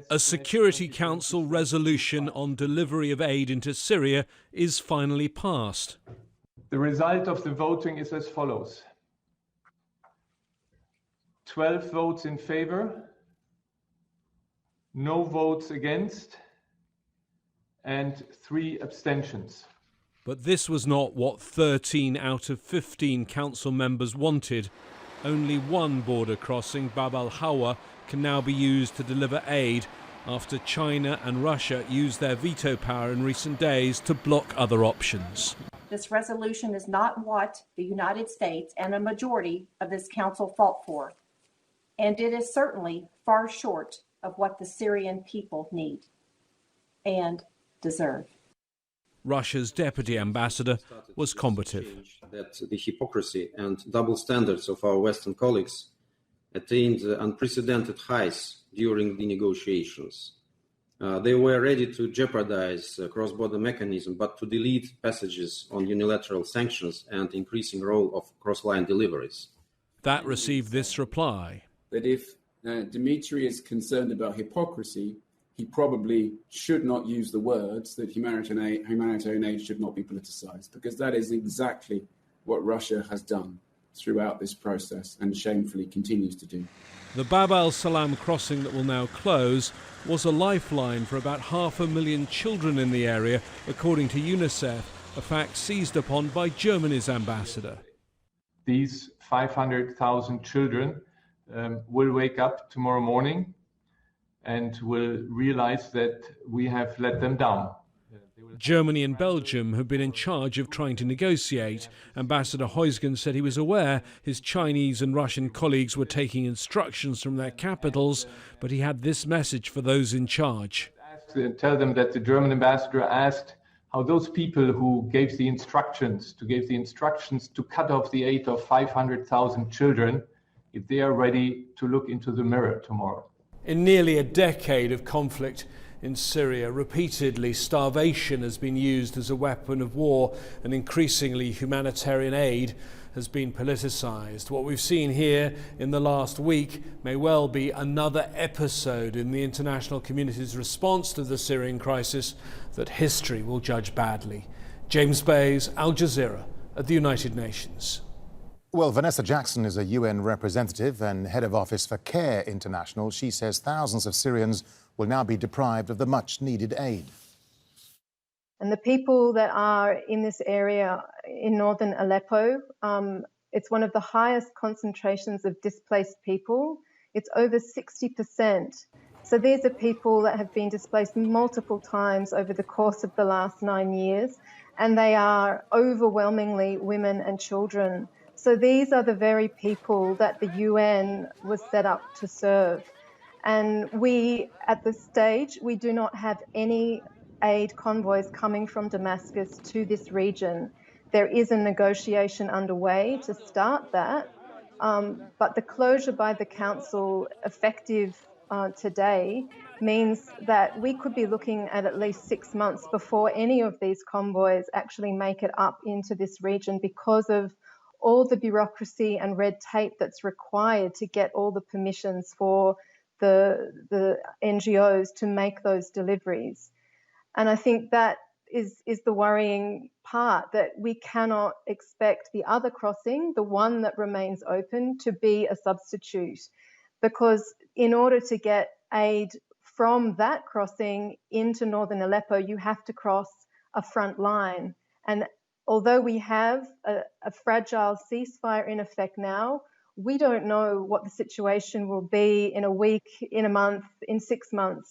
A Security Council resolution on delivery of aid into Syria is finally passed. The result of the voting is as follows: 12 votes in favor, no votes against, and 3 abstentions. But this was not what 13 out of 15 council members wanted. Only one border crossing, Bab al-Hawa, can now be used to deliver aid after China and Russia used their veto power in recent days to block other options. This resolution is not what the United States and a majority of this council fought for, and it is certainly far short of what the Syrian people need and deserve. Russia's deputy ambassador was combative. That the hypocrisy and double standards of our Western colleagues attained unprecedented heights during the negotiations. They were ready to jeopardize cross-border mechanism, but to delete passages on unilateral sanctions and increasing role of cross-line deliveries. That received this reply. That if Dmitry is concerned about hypocrisy, he probably should not use the words that humanitarian aid should not be politicized, because that is exactly what Russia has done throughout this process and shamefully continues to do. The Bab al-Salam crossing that will now close was a lifeline for about 500,000 children in the area, according to UNICEF, a fact seized upon by Germany's ambassador. These 500,000 children will wake up tomorrow morning and will realize that we have let them down. Germany and Belgium have been in charge of trying to negotiate. Ambassador Huysgen said he was aware his Chinese and Russian colleagues were taking instructions from their capitals, but he had this message for those in charge. Tell them that the German ambassador asked how those people who gave the instructions to cut off the aid of 500,000 children, if they are ready to look into the mirror tomorrow. In nearly a decade of conflict in Syria, repeatedly starvation has been used as a weapon of war, and increasingly humanitarian aid has been politicized. What we've seen here in the last week may well be another episode in the international community's response to the Syrian crisis that history will judge badly. James Bays, Al Jazeera at the United Nations. Well, Vanessa Jackson is a UN representative and head of office for CARE International. She says thousands of Syrians will now be deprived of the much-needed aid. And the people that are in this area in northern Aleppo, it's one of the highest concentrations of displaced people. It's over 60%. So these are people that have been displaced multiple times over the course of the last 9 years, and they are overwhelmingly women and children. So these are the very people that the UN was set up to serve. And we, at this stage, we do not have any aid convoys coming from Damascus to this region. There is a negotiation underway to start that, but the closure by the Council, effective today, means that we could be looking at least 6 months before any of these convoys actually make it up into this region, because of all the bureaucracy and red tape that's required to get all the permissions for the NGOs to make those deliveries. And I think that is the worrying part, that we cannot expect the other crossing, the one that remains open, to be a substitute, because in order to get aid from that crossing into northern Aleppo, you have to cross a front line. And although we have a fragile ceasefire in effect now, we don't know what the situation will be in a week, in a month, in 6 months.